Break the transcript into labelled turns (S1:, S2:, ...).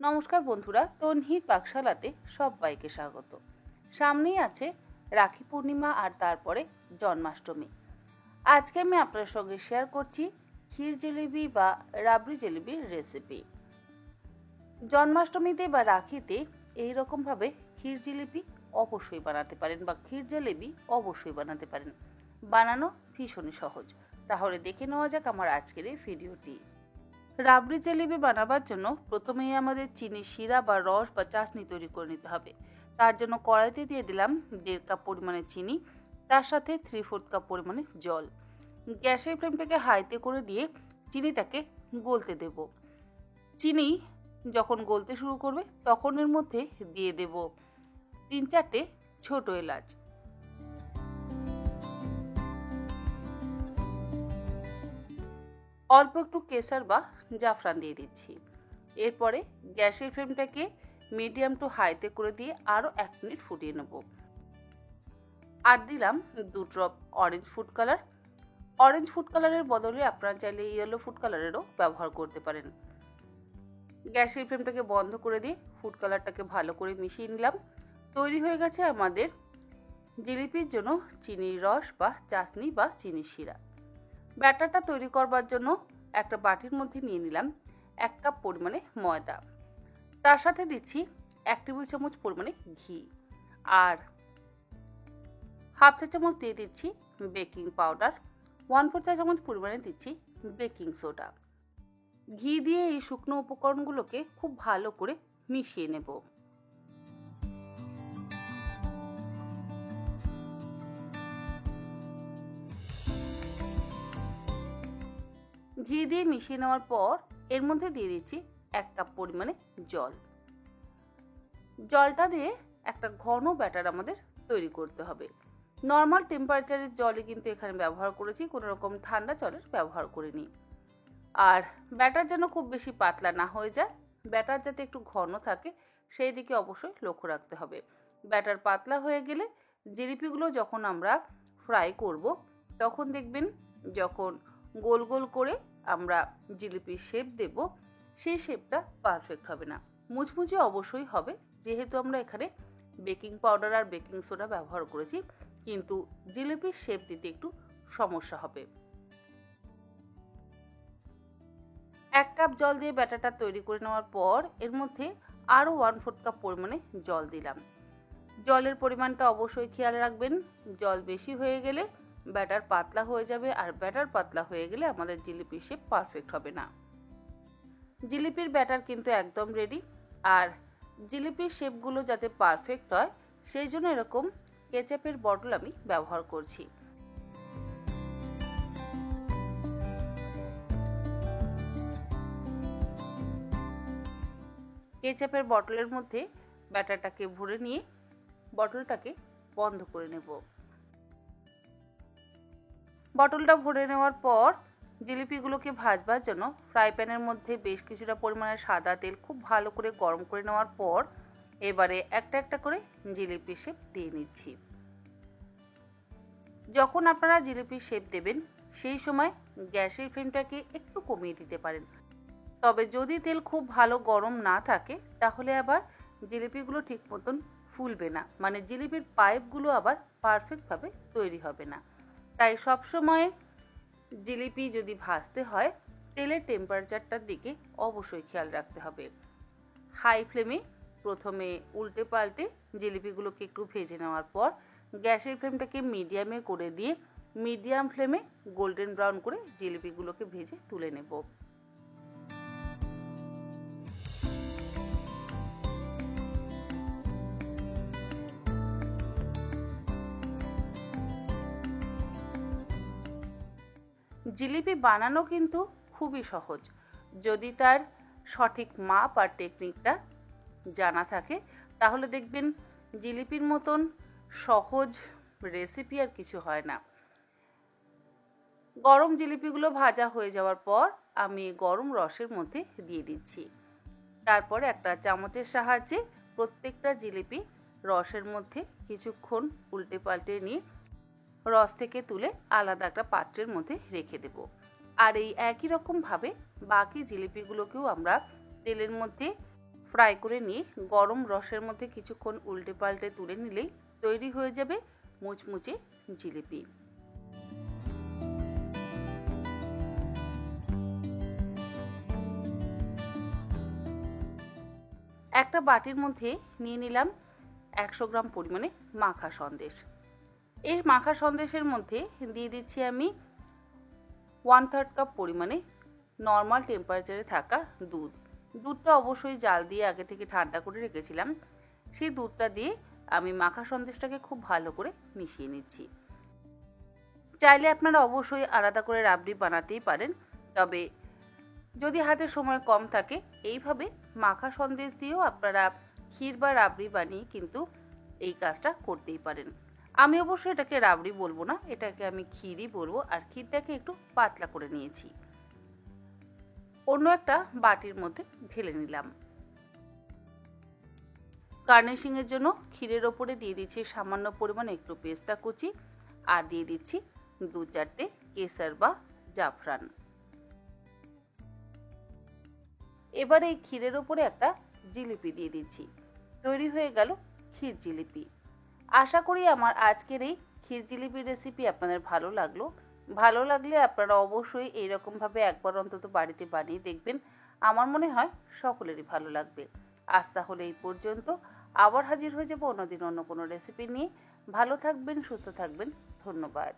S1: নমস্কার বন্ধুরা, তন্হির পাকশালাতে সবাইকে স্বাগত। সামনেই আছে রাখি পূর্ণিমা আর তারপরে জন্মাষ্টমী। আজকে আমি আপনার সঙ্গে শেয়ার করছি ক্ষীর জিলিপি বা রাবড়ি জিলিপির রেসিপি। জন্মাষ্টমীতে বা রাখিতে এইরকমভাবে ক্ষীর জিলিপি অবশ্যই বানাতে পারেন বা ক্ষীর জিলিপি অবশ্যই বানাতে পারেন। বানানো ভীষণই সহজ। তাহলে দেখে নেওয়া যাক আমার আজকের এই ভিডিওটি। রাবড়ি জিলিপি বানাবার জন্য প্রথমেই আমাদের চিনি শিরা বা রস বা চাশনি তৈরি করে নিতে হবে। তার জন্য কড়াইতে দিয়ে দিলাম 1.5 কাপ পরিমাণে চিনি, তার সাথে 3/4 কাপ পরিমাণে জল। গ্যাসের ফ্লেমটাকে হাইতে করে দিয়ে চিনিটাকে গলতে দেব। চিনি যখন গলতে শুরু করবে তখন এর মধ্যে দিয়ে দেব 3-4টে ছোট এলাচ। অল্প একটু কেশর বা জাফরান দিয়ে দিচ্ছি। এরপরে গ্যাসের ফ্লেমটাকে মিডিয়াম টু হাইতে করে দিয়ে আরও 1 মিনিট ফুটিয়ে নেব। আর দিলাম 2 drop orange food colour. Orange food কালারের বদলে আপনারা চাইলে ইয়েলো ফুড কালারেরও ব্যবহার করতে পারেন। গ্যাসের ফ্লেমটাকে বন্ধ করে দিয়ে ফুড কালারটাকে ভালো করে মিশিয়ে নিলাম। তৈরি হয়ে গেছে আমাদের জিলিপির জন্য চিনির রস বা চাশনি বা চিনি শিরা। ব্যাটারটা তৈরি করবার জন্য একটা বাটির মধ্যে নিয়ে নিলাম 1 কাপ পরিমাণে ময়দা, তার সাথে দিচ্ছি 1 টেবিল চামচ পরিমাণে ঘি, আর হাফ চা চামচ দিয়ে দিচ্ছি বেকিং পাউডার, 1/4 চা চামচ পরিমাণে দিচ্ছি বেকিং সোডা। ঘি দিয়ে এই শুকনো উপকরণগুলোকে খুব ভালো করে মিশিয়ে নেব। ঘি দিয়ে মিশিয়ে নেওয়ার পর এর মধ্যে দিয়ে দিচ্ছি 1 কাপ পরিমাণে জল। জলটা দিয়ে একটা ঘন ব্যাটার আমাদের তৈরি করতে হবে। নর্মাল টেম্পারেচারের জলই কিন্তু এখানে ব্যবহার করেছি, কোনো রকম ঠান্ডা জলের ব্যবহার করিনি। আর ব্যাটার যেন খুব বেশি পাতলা না হয়ে যায়, ব্যাটার যাতে একটু ঘন থাকে সেই দিকে অবশ্যই লক্ষ্য রাখতে হবে। ব্যাটার পাতলা হয়ে গেলে জিলিপিগুলো যখন আমরা ফ্রাই করব তখন দেখবেন যখন গোল গোল করে আমরা জিলিপির শেপ দেব সেই শেপটা পারফেক্ট হবে না। মুচমুচে অবশ্যই হবে, যেহেতু আমরা এখানে বেকিং পাউডার আর বেকিং সোডা ব্যবহার করেছি, কিন্তু জিলিপির শেপ দিতে একটু সমস্যা হবে। 1 কাপ জল দিয়ে ব্যাটারটা তৈরি করে নেওয়ার পর এর মধ্যে আরও 1/4 কাপ পরিমাণে জল দিলাম। জলের পরিমাণটা অবশ্যই খেয়াল রাখবেন, জল বেশি হয়ে গেলে ব্যাটার পাতলা হয়ে যাবে, আর ব্যাটার পাতলা হয়ে গেলে আমাদের জিলিপির শেপ পারফেক্ট হবে না। জিলিপির ব্যাটার কিন্তু একদম রেডি। আর জিলিপির শেপগুলো যাতে পারফেক্ট হয় সেই জন্য এরকম কেচাপের বটল আমি ব্যবহার করছি। কেচাপের বটলের মধ্যে ব্যাটারটাকে ভরে নিয়ে বটলটাকে বন্ধ করে নেব। বটলটা ভরে নেওয়ার পর জিলিপিগুলোকে ভাজবার জন্য ফ্রাই প্যানের মধ্যে বেশ কিছুটা পরিমাণে সাদা তেল খুব ভালো করে গরম করে নেওয়ার পর এবারে একটা একটা করে জিলিপির শেপ দিয়ে নিচ্ছি। যখন আপনারা জিলিপির শেপ দেবেন সেই সময় গ্যাসের ফ্লেমটাকে একটু কমিয়ে দিতে পারেন। তবে যদি তেল খুব ভালো গরম না থাকে তাহলে আবার জিলিপিগুলো ঠিক মতন ফুলবে না, মানে জিলিপির পাইপগুলো আবার পারফেক্টভাবে তৈরি হবে না। তাই সবসময় জিলিপি যদি ভাজতে হয় তেলের টেম্পারেচারটার দিকে অবশ্যই খেয়াল রাখতে হবে। হাই ফ্লেমে প্রথমে উল্টে পাল্টে জিলিপিগুলোকে একটু ভেজে নেওয়ার পর গ্যাসের ফ্লেমটাকে মিডিয়ামে করে দিয়ে মিডিয়াম ফ্লেমে গোল্ডেন ব্রাউন করে জিলিপিগুলোকে ভেজে তুলে নেব। জিলিপি বানানো কিন্তু খুবই সহজ, যদি তার সঠিক মাপ আর টেকনিকটা জানা থাকে তাহলে দেখবেন জিলিপির মতন সহজ রেসিপি আর কিছু হয় না। গরম জিলিপিগুলো ভাজা হয়ে যাওয়ার পর আমি গরম রসের মধ্যে দিয়ে দিচ্ছি। তারপরে একটা চামচের সাহায্যে প্রত্যেকটা জিলিপি রসের মধ্যে কিছুক্ষণ উল্টে পাল্টে নিয়ে রস থেকে তুলে আলাদা একটা পাত্রের মধ্যে রেখে দেব। আর এই একই রকমভাবে বাকি জিলিপিগুলোকেও আমরা তেলের মধ্যে ফ্রাই করে নিয়ে গরম রসের মধ্যে কিছুক্ষণ উল্টে পাল্টে তুলে নিলেই তৈরি হয়ে যাবে মুচমুচে জিলিপি। একটা বাটির মধ্যে নিয়ে নিলাম 100 গ্রাম পরিমাণে মাখা সন্দেশ। এই মাখা সন্দেশের মধ্যে দিয়ে দিচ্ছি আমি 1/3 কাপ পরিমাণে নর্মাল টেম্পারেচারে থাকা দুধ। দুধটা অবশ্যই জাল দিয়ে আগে থেকে ঠান্ডা করে রেখেছিলাম। সেই দুধটা দিয়ে আমি মাখা সন্দেশটাকে খুব ভালো করে মিশিয়ে নিচ্ছি। চাইলে আপনারা অবশ্যই আলাদা করে রাবড়ি বানাতেই পারেন, তবে যদি হাতে সময় কম থাকে এইভাবে মাখা সন্দেশ দিয়েও আপনারা ক্ষীর বা রাবড়ি বানিয়ে কিন্তু এই কাজটা করতেই পারেন। আমি অবশ্য এটাকে রাবড়ি বলবো না, এটাকে আমি ক্ষীরই বলবো। আর ক্ষীরটাকে একটু পাতলা করে নিয়েছি, অন্য একটা বাটির মধ্যে ঢেলে নিলাম। গার্নিশিং এর জন্য ক্ষীরের ওপরে দিয়ে দিচ্ছি সামান্য পরিমাণে একটু পেস্তা কুচি, আর দিয়ে দিচ্ছি 2-4টে কেসর বা জাফরান। এবার এই ক্ষীরের ওপরে একটা জিলিপি দিয়ে দিচ্ছি। তৈরি হয়ে গেল ক্ষীর জিলিপি। আশা করি আমার আজকের এই ক্ষীর জিলিপির রেসিপি আপনাদের ভালো লাগলো। ভালো লাগলে আপনারা অবশ্যই এইরকমভাবে একবার অন্তত বাড়িতে বানিয়ে দেখবেন। আমার মনে হয় সকলেরই ভালো লাগবে। আজ তাহলে এই পর্যন্ত, আবার হাজির হয়ে যাব অন্যদিন অন্য কোনো রেসিপি নিয়ে। ভালো থাকবেন, সুস্থ থাকবেন। ধন্যবাদ।